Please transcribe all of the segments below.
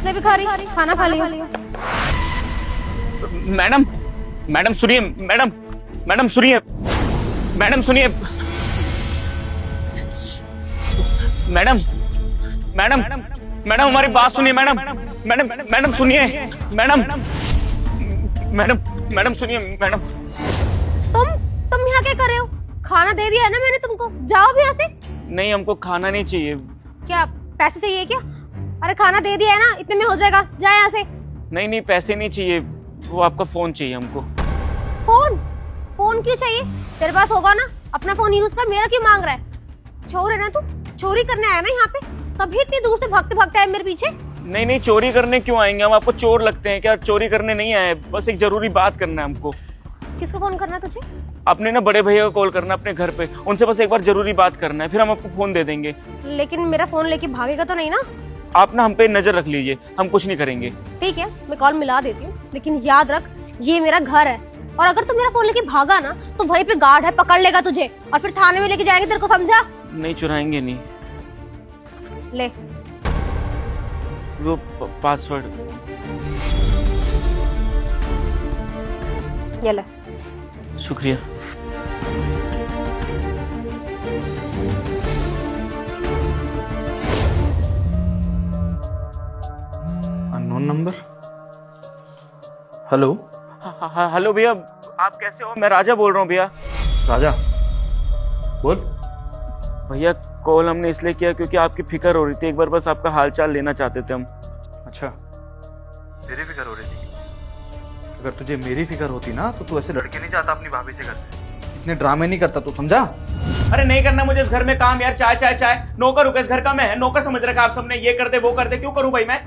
ले भिखारी, खाना खा लिया। मैडम, मैडम सुनिए, मैडम, मैडम सुनिए, मैडम सुनिए, मैडम, मैडम, मैडम हमारी बात सुनिए, मैडम, मैडम, मैडम सुनिए, मैडम, मैडम, मैडम सुनिए, मैडम। तुम यहाँ क्या कर रहे हो? खाना दे दिया है ना मैंने तुमको, जाओ भी यहाँ से। नहीं, हमको खाना नहीं चाहिए। क्या पैसे चाहिए क्या? अरे खाना दे दिया है ना, इतने में हो जाएगा, जा यहाँ से। नहीं नहीं, पैसे नहीं चाहिए, वो आपका फोन चाहिए हमको। फोन? फोन क्यों चाहिए? तेरे पास होगा ना, अपना फोन यूज कर, मेरा क्यों मांग रहा है? चोर है ना तू, चोरी करने आया ना यहाँ पे, तभी इतनी दूर से भागते भागते आए मेरे पीछे। नहीं नहीं, चोरी करने क्यों आएंगे हम? आपको चोर लगते हैं क्या? चोरी करने नहीं आए, बस एक जरूरी बात करना है हमको। किसको फोन करना है तुझे? आपने ना बड़े भैया को कॉल करना अपने घर पे, उनसे बस एक बार जरूरी बात करना है, फिर हम आपको फोन दे देंगे। लेकिन मेरा फोन लेके भागेगा तो नहीं ना? आप ना हम पे नजर रख लीजिए, हम कुछ नहीं करेंगे। ठीक है, मैं कॉल मिला देती हूँ, लेकिन याद रख ये मेरा घर है, और अगर तू मेरा फोन लेके भागा ना तो वहीं पे गार्ड है, पकड़ लेगा तुझे और फिर थाने में लेके जाएंगे, तेरे को समझा? नहीं चुराएंगे नहीं। ले वो पासवर्ड। ये ले। शुक्रिया। Unknown number. हेलो। हेलो भैया, आप कैसे हो? मैं राजा बोल रहा हूँ भैया। राजा बोल। भैया कॉल हमने इसलिए किया क्योंकि आपकी फिक्र हो रही थी, एक बार बस आपका हालचाल लेना चाहते थे हम। अच्छा, तेरी फिक्र हो रही थी? अगर तुझे मेरी फिक्र होती ना तो तू ऐसे लड़के नहीं जाता अपनी भाभी से घर से, इतने ड्रामे नहीं करता, तू समझा? अरे नहीं करना मुझे इस घर में काम यार, चाय चाय चाय। नौकर रुके इस घर का, मैं है नौकर समझ रखा आप सबने, ये कर दे वो कर दे, क्यों करूं भाई मैं?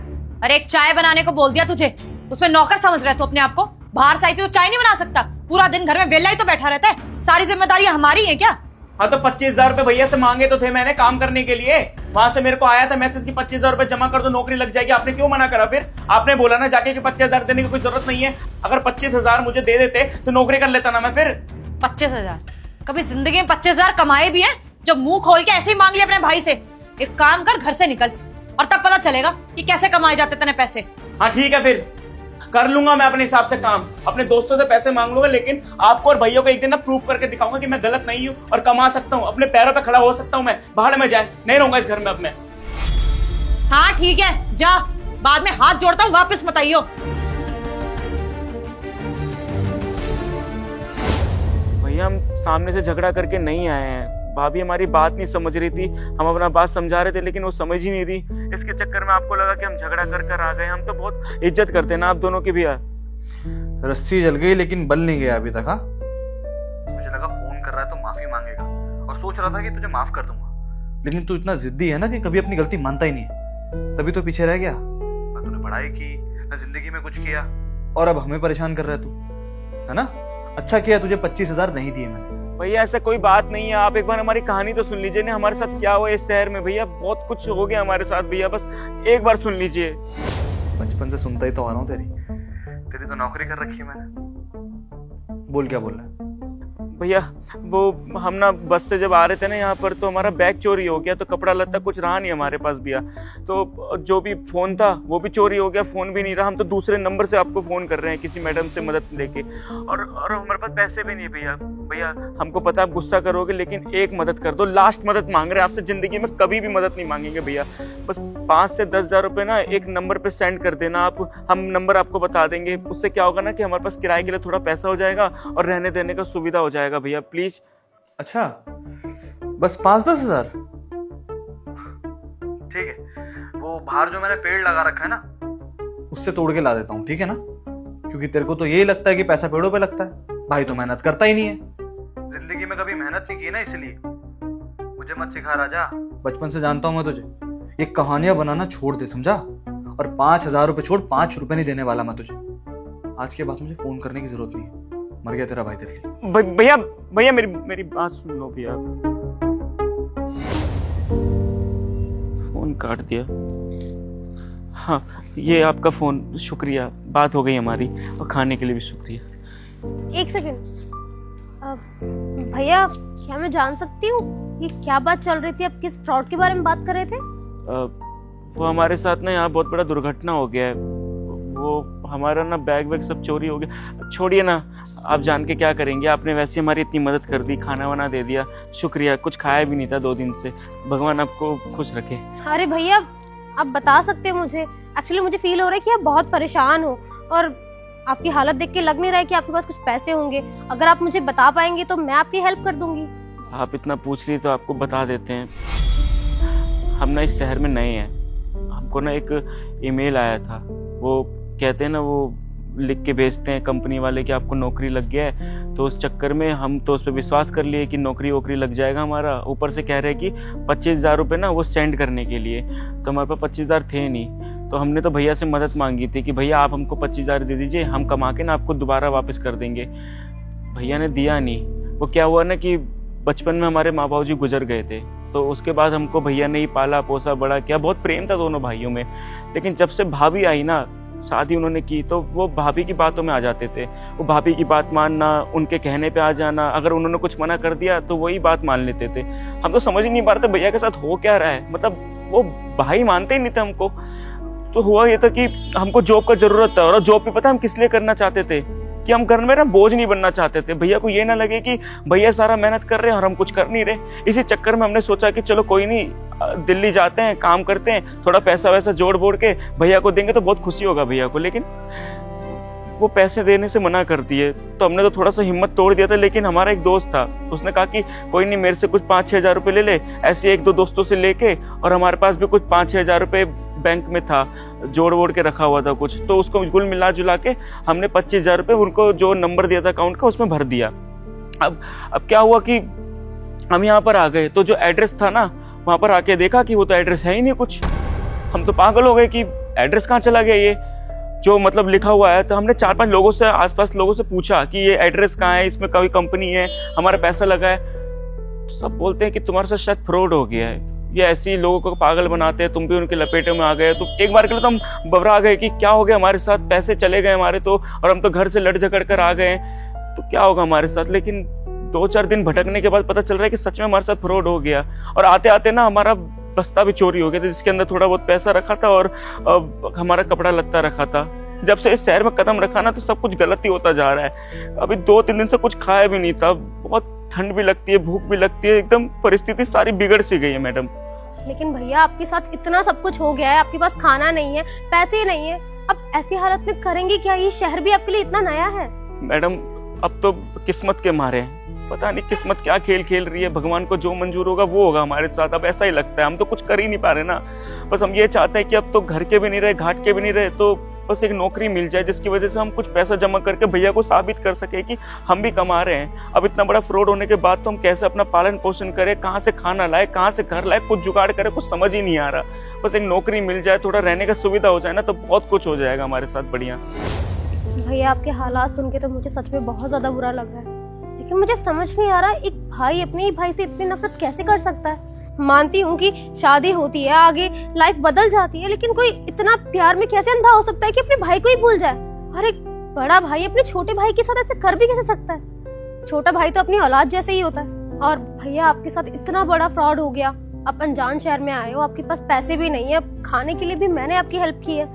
अरे एक चाय बनाने को बोल दिया तुझे, उसमें नौकर समझ रहे तू अपने आप को? बाहर से आई थी तो चाय नहीं बना सकता? पूरा दिन घर में वेला ही तो बैठा रहता है, सारी जिम्मेदारी हमारी है क्या? हाँ तो 25,000 रुपए भैया से मांगे तो थे मैंने काम करने के लिए, वहां से मेरे को आया था मैसेज की 25,000 रुपए जमा कर दो, नौकरी लग जाएगी। आपने क्यों मना करा? फिर आपने बोला ना जाके कि 25,000 देने की कोई जरूरत नहीं है, अगर 25,000 मुझे दे देते तो नौकरी कर लेता ना मैं। फिर 25,000? कभी जिंदगी में 25,000 कमाए भी हैं जो मुंह खोल के ऐसे ही मांग लिया अपने भाई से? एक काम कर, घर से निकल और तब पता चलेगा कि कैसे कमाए जाते तेने पैसे। हाँ ठीक है, फिर कर लूंगा मैं अपने हिसाब से काम, अपने दोस्तों से पैसे मांग लूंगा, लेकिन आपको और भैया को एक दिन ना प्रूफ करके दिखाऊंगा कि मैं गलत नहीं हूँ और कमा सकता हूँ, अपने पैरों पे खड़ा हो सकता हूँ मैं। बाहर में जाए, नहीं रहूंगा इस घर में अब मैं। हाँ ठीक है, जा, बाद में हाथ जोड़ता हूँ, वापस मत आइयो। भैया हम सामने से झगड़ा करके नहीं आए हैं, भाभी हमारी बात नहीं समझ रही थी, हम अपना बात समझा रहे थे लेकिन वो समझ ही नहीं रही, इसके चक्कर में आपको लगा कि हम झगड़ा कर कर आ गए। हम तो बहुत इज्जत करते हैं ना आप दोनों की भैया। रस्सी जल गई लेकिन बल नहीं गया अभी तक। हाँ, मुझे लगा फोन कर रहा है तो माफी मांगेगा और सोच रहा था कि तुझे माफ कर दूंगा, लेकिन तू इतना जिद्दी है ना कि कभी अपनी गलती मानता ही नहीं है, तभी तो पीछे रह गया। ना तूने पढ़ाई की, ना जिंदगी में कुछ किया, और अब हमें परेशान कर रहा है तू, है ना? अच्छा किया तुझे 25,000 नहीं दिए मैंने। भैया ऐसा कोई बात नहीं है, आप एक बार हमारी कहानी तो सुन लीजिए ना, हमारे साथ क्या हुआ इस शहर में। भैया बहुत कुछ हो गया हमारे साथ भैया, बस एक बार सुन लीजिए। बचपन से सुनता ही तो आ रहा हूँ, तेरी तो नौकरी कर रखी है मैंने। बोल क्या बोल रहा है? भैया वो हम ना बस से जब आ रहे थे ना यहाँ पर, तो हमारा बैग चोरी हो गया, तो कपड़ा लत्ता कुछ रहा नहीं हमारे पास भैया, तो जो भी फोन था वो भी चोरी हो गया, फोन भी नहीं रहा। हम तो दूसरे नंबर से आपको फोन कर रहे हैं किसी मैडम से मदद लेके, और हमारे पास पैसे भी नहीं भैया। भैया हमको पता आप गुस्सा करोगे, लेकिन एक मदद कर दो, लास्ट मदद मांग रहे हैं आपसे, जिंदगी में कभी भी मदद नहीं मांगेंगे भैया। बस 5 से 10,000 रुपए ना एक नंबर पे सेंड कर देना आप, हम नंबर आपको बता देंगे। उससे क्या होगा ना कि हमारे पास किराए के लिए थोड़ा पैसा हो जाएगा और रहने देने का सुविधा हो जाएगा भैया, प्लीज। अच्छा, बस 5-10 हजार? ठीक है, वो बाहर जो मैंने पेड़ लगा रखा है ना, उससे तोड़ के ला देता हूँ, ठीक है ना? क्योंकि तेरे को तो यही लगता है कि पैसा पेड़ों पे लगता है, भाई तो मेहनत करता ही नहीं है, जिंदगी में कभी मेहनत नहीं की ना, इसलिए। मुझे मत सिखा राजा, बचपन से जानता हूं मैं तुझे, ये कहानियां बनाना छोड़ दे, समझा? और 5,000 रुपए छोड़, 5 रुपए नहीं देने वाला मैं तुझे। आज के बाद मुझे फोन करने की जरूरत नहीं है, मर गया तेरा भाई तेरे लिए। भैया भैया मेरी बात सुन लो भैया। फोन काट दिया। हाँ ये आपका फोन, शुक्रिया, बात हो गई हमारी, और खाने के लिए भी शुक्रिया। एक सेकंड भैया, क्या मैं जान सकती हूँ ये क्या बात चल रही थी? आप किस फ्रॉड के बारे में बात कर रहे थे? वो हमारे साथ ना यहाँ बहुत बड़ा दुर्घटना हो गया है। वो हमारा ना बैग वैग सब चोरी हो गया। छोड़िए ना, आप जान के क्या करेंगे, आपने वैसे हमारी इतनी मदद कर दी, खाना वाना दे दिया, शुक्रिया। कुछ खाया भी नहीं था 2 दिन से, भगवान आपको खुश रखे। अरे भैया, आप बता सकते हो मुझे? एक्चुअली मुझे फील हो रहा है कि आप बहुत परेशान हो और आपकी हालत देख के लग नहीं रहा है कि आपके पास कुछ पैसे होंगे। अगर आप मुझे बता पाएंगे तो मैं आपकी हेल्प कर दूंगी। आप इतना पूछ रही तो आपको बता देते हैं। हम ना इस शहर में नए हैं, हमको ना एक ईमेल आया था। वो कहते हैं ना, वो लिख के भेजते हैं कंपनी वाले कि आपको नौकरी लग गया है। तो उस चक्कर में हम तो उस पर विश्वास कर लिए कि नौकरी वोकरी लग जाएगा हमारा। ऊपर से कह रहे हैं कि 25,000 रुपये ना वो सेंड करने के लिए। तो हमारे पास 25,000 थे नहीं, तो हमने तो भैया से मदद मांगी थी कि भैया आप हमको 25,000 दे दीजिए, हम कमा के ना आपको दोबारा वापस कर देंगे। भैया ने दिया नहीं। वो क्या हुआ ना कि बचपन में हमारे माँ बाप जी गुजर गए थे, तो उसके बाद हमको भैया ने ही पाला पोसा बड़ा किया। बहुत प्रेम था दोनों भाइयों में। लेकिन जब से भाभी आई ना, शादी उन्होंने की, तो वो भाभी की बातों में आ जाते थे। वो भाभी की बात मानना, उनके कहने पे आ जाना, अगर उन्होंने कुछ मना कर दिया तो वही बात मान लेते थे। हम तो समझ ही नहीं पा रहे थे भैया के साथ हो क्या रहा है। मतलब वो भाई मानते ही नहीं थे हमको। तो हुआ ये था कि हमको जॉब का जरूरत था, और जॉब भी पता हम किस लिए करना चाहते थे कि हम घर में ना बोझ नहीं बनना चाहते थे। भैया को ये ना लगे कि भैया सारा मेहनत कर रहे हैं और हम कुछ कर नहीं रहे। इसी चक्कर में हमने सोचा कि चलो कोई नहीं, दिल्ली जाते हैं, काम करते हैं, थोड़ा पैसा वैसा जोड़ बोड़ के भैया को देंगे तो बहुत खुशी होगा भैया को। लेकिन वो पैसे देने से मना कर दिए, तो हमने तो थोड़ा सा हिम्मत तोड़ दिया था। लेकिन हमारा एक दोस्त था, उसने कहा कि कोई नहीं, मेरे से कुछ 5-6 हज़ार रुपये ले ले। ऐसे 1-2 दोस्तों से लेके, और हमारे पास भी कुछ 5-6 हज़ार रुपये बैंक में था, जोड़ वोड़ के रखा हुआ था कुछ, तो उसको कुल मिला जुला के हमने 25,000 रुपये उनको जो नंबर दिया था अकाउंट का उसमें भर दिया। अब क्या हुआ कि हम यहाँ पर आ गए, तो जो एड्रेस था ना, वहाँ पर आके देखा कि वो तो एड्रेस है ही नहीं कुछ। हम तो पागल हो गए कि एड्रेस कहाँ चला गया ये जो मतलब लिखा हुआ है। तो हमने 4-5 लोगों से, आसपास लोगों से पूछा कि ये एड्रेस कहाँ है, इसमें कोई कंपनी है, हमारा पैसा लगा है। तो सब बोलते हैं कि तुम्हारे साथ शायद फ्रॉड हो गया है, ये ऐसे ही लोगों को पागल बनाते हैं, तुम भी उनके लपेटे में आ गए। तो एक बार के लिए तो हम घबरा गए कि क्या हो गया हमारे साथ, पैसे चले गए हमारे तो, और हम तो घर से लड़ झगड़ कर आ गए, तो क्या होगा हमारे साथ। लेकिन 2-4 दिन भटकने के बाद पता चल रहा है कि सच में हमारे साथ फ्रॉड हो गया। और आते आते ना हमारा बस्ता भी चोरी हो गया था, जिसके अंदर थोड़ा बहुत पैसा रखा था और हमारा कपड़ा लत्ता रखा था। जब से इस शहर में कदम रखा ना, तो सब कुछ गलत ही होता जा रहा है। अभी 2-3 दिन से कुछ खाया भी नहीं था, बहुत ठंड भी लगती है, भूख भी लगती है, एकदम परिस्थिति सारी बिगड़ सी गई है मैडम। लेकिन भैया, आपके साथ इतना सब कुछ हो गया है, आपके पास खाना नहीं है, पैसे नहीं है, अब ऐसी हालत में करेंगे क्या? ये शहर भी आपके लिए इतना नया है। मैडम, अब तो किस्मत के मारे हैं, पता नहीं किस्मत क्या खेल खेल रही है। भगवान को जो मंजूर होगा वो होगा हमारे साथ। अब ऐसा ही लगता है, हम तो कुछ कर ही नहीं पा रहे ना। बस हम ये चाहते हैं कि अब तो घर के भी नहीं रहे, घाट के भी नहीं रहे, तो बस एक नौकरी मिल जाए जिसकी वजह से हम कुछ पैसा जमा करके भैया को साबित कर सके कि हम भी कमा रहे हैं। अब इतना बड़ा फ्रॉड होने के बाद तो हम कैसे अपना पालन पोषण करें, कहाँ से खाना लाए, कहाँ से घर लाए, कुछ जुगाड़ करें, कुछ समझ ही नहीं आ रहा। बस एक नौकरी मिल जाए, थोड़ा रहने का सुविधा हो जाए ना, तो बहुत कुछ हो जाएगा हमारे साथ बढ़िया। भैया, आपके हालात सुन के तो मुझे सच में बहुत ज्यादा बुरा लग रहा है। लेकिन मुझे समझ नहीं आ रहा, एक भाई अपने ही भाई से इतनी नफरत कैसे कर सकता है। मानती हूँ कि शादी होती है, आगे लाइफ बदल जाती है, लेकिन कोई इतना प्यार में कैसे अंधा हो सकता है कि अपने भाई को ही भूल जाए। और एक बड़ा भाई अपने छोटे भाई के साथ ऐसे कर भी कैसे सकता है? छोटा भाई तो अपनी औलाद जैसे ही होता है। और भैया, आपके साथ इतना बड़ा फ्रॉड हो गया, आप अनजान शहर में आए हो, आपके पास पैसे भी नहीं है, खाने के लिए भी मैंने आपकी हेल्प की है।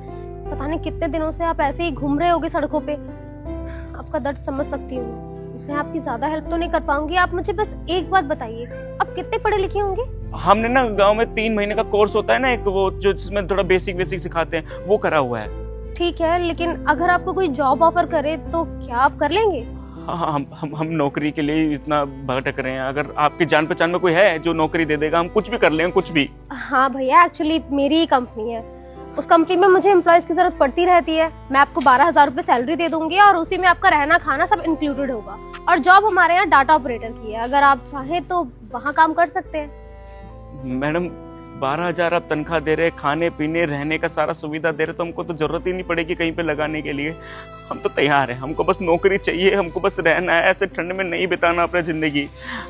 पता नहीं कितने दिनों से आप ऐसे ही घूम रहे होगे सड़कों पे। आपका दर्द समझ सकती हूँ, मैं आपकी ज्यादा हेल्प तो नहीं कर पाऊंगी। आप मुझे बस एक बात बताइए, आप कितने पढ़े लिखे होंगे? हमने ना गांव में 3 महीने का कोर्स होता है ना एक, वो जो जिसमें थोड़ा बेसिक सिखाते हैं, वो करा हुआ है। ठीक है, लेकिन अगर आपको कोई जॉब ऑफर करे तो क्या आप कर लेंगे? हाँ, हम नौकरी के लिए इतना भटक रहे हैं। अगर आपकी जान पहचान में कोई है जो नौकरी दे देगा, हम कुछ भी कर लेंगे, कुछ भी। हाँ भैया, एक्चुअली मेरी ही कंपनी है, उस कंपनी में मुझे एम्प्लॉयज की जरूरत पड़ती रहती है। मैं आपको 12,000 रुपए सैलरी दे दूंगी और उसी में आपका रहना खाना सब इंक्लूडेड होगा। और जॉब हमारे यहाँ डाटा ऑपरेटर की है, अगर आप चाहें तो वहाँ काम कर सकते हैं। मैडम, 12,000 आप तनख्वाह दे रहे, खाने पीने रहने का सारा सुविधा दे रहे, तो हमको तो जरूरत ही नहीं पड़ेगी कहीं पे लगाने के लिए। हम तो तैयार हैं, हमको बस नौकरी चाहिए, हमको बस रहना है, ऐसे ठंड में नहीं बिताना अपनी जिंदगी,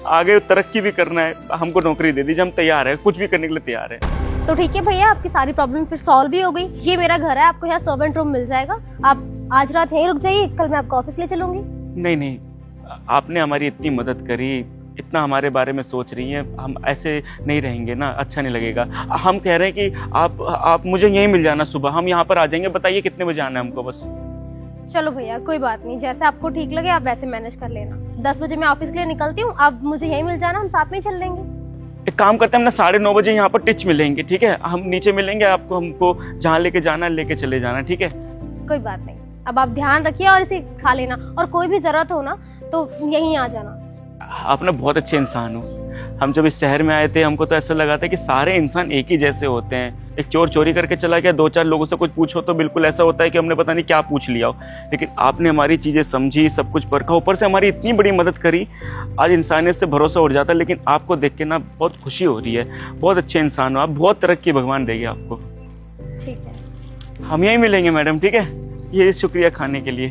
आगे तरक्की भी करना है। हमको नौकरी दे दीजिए, हम तैयार है, कुछ भी करने के लिए तैयार है। तो ठीक है भैया, आपकी सारी प्रॉब्लम फिर सॉल्व भी हो गई। ये मेरा घर है, आपको यहाँ सर्वेंट रूम मिल जाएगा। आप आज रात यहीं रुक जाइए, कल मैं आपको ऑफिस ले चलूंगी। नहीं, आपने हमारी इतनी मदद करी, इतना हमारे बारे में सोच रही हैं, हम ऐसे नहीं रहेंगे ना, अच्छा नहीं लगेगा। हम कह रहे हैं कि आप मुझे यहीं मिल जाना सुबह, हम यहाँ पर आ जाएंगे। बताइए कितने बजे आना है हमको बस। चलो भैया कोई बात नहीं, जैसे आपको ठीक लगे आप वैसे मैनेज कर लेना। 10 बजे मैं ऑफिस के लिए निकलती हूँ, आप मुझे यहीं मिल जाना, हम साथ में ही चल लेंगे। एक काम करते हैं, हम ना 9:30 बजे यहाँ पर टिच मिलेंगे, ठीक है? हम नीचे मिलेंगे, आपको हमको जहाँ लेके जाना है लेके चले जाना, ठीक है? कोई बात नहीं, अब आप ध्यान रखिए और इसे खा लेना, और कोई भी जरूरत हो ना तो यहीं आ जाना। आप ना बहुत अच्छे इंसान हो। हम जब इस शहर में आए थे हमको तो ऐसा लगा था कि सारे इंसान एक ही जैसे होते हैं। एक चोर चोरी करके चला गया, 2-4 लोगों से कुछ पूछो तो बिल्कुल ऐसा होता है कि हमने पता नहीं क्या पूछ लिया हो। लेकिन आपने हमारी चीज़ें समझी, सब कुछ परखा, ऊपर से हमारी इतनी बड़ी मदद करी। आज इंसानियत से भरोसा उठ जाता है। लेकिन आपको देख के ना बहुत खुशी हो रही है। बहुत अच्छे इंसान हो आप, बहुत तरक्की भगवान देगी आपको। ठीक है, हम यहीं मिलेंगे मैडम, ठीक है? ये शुक्रिया खाने के लिए।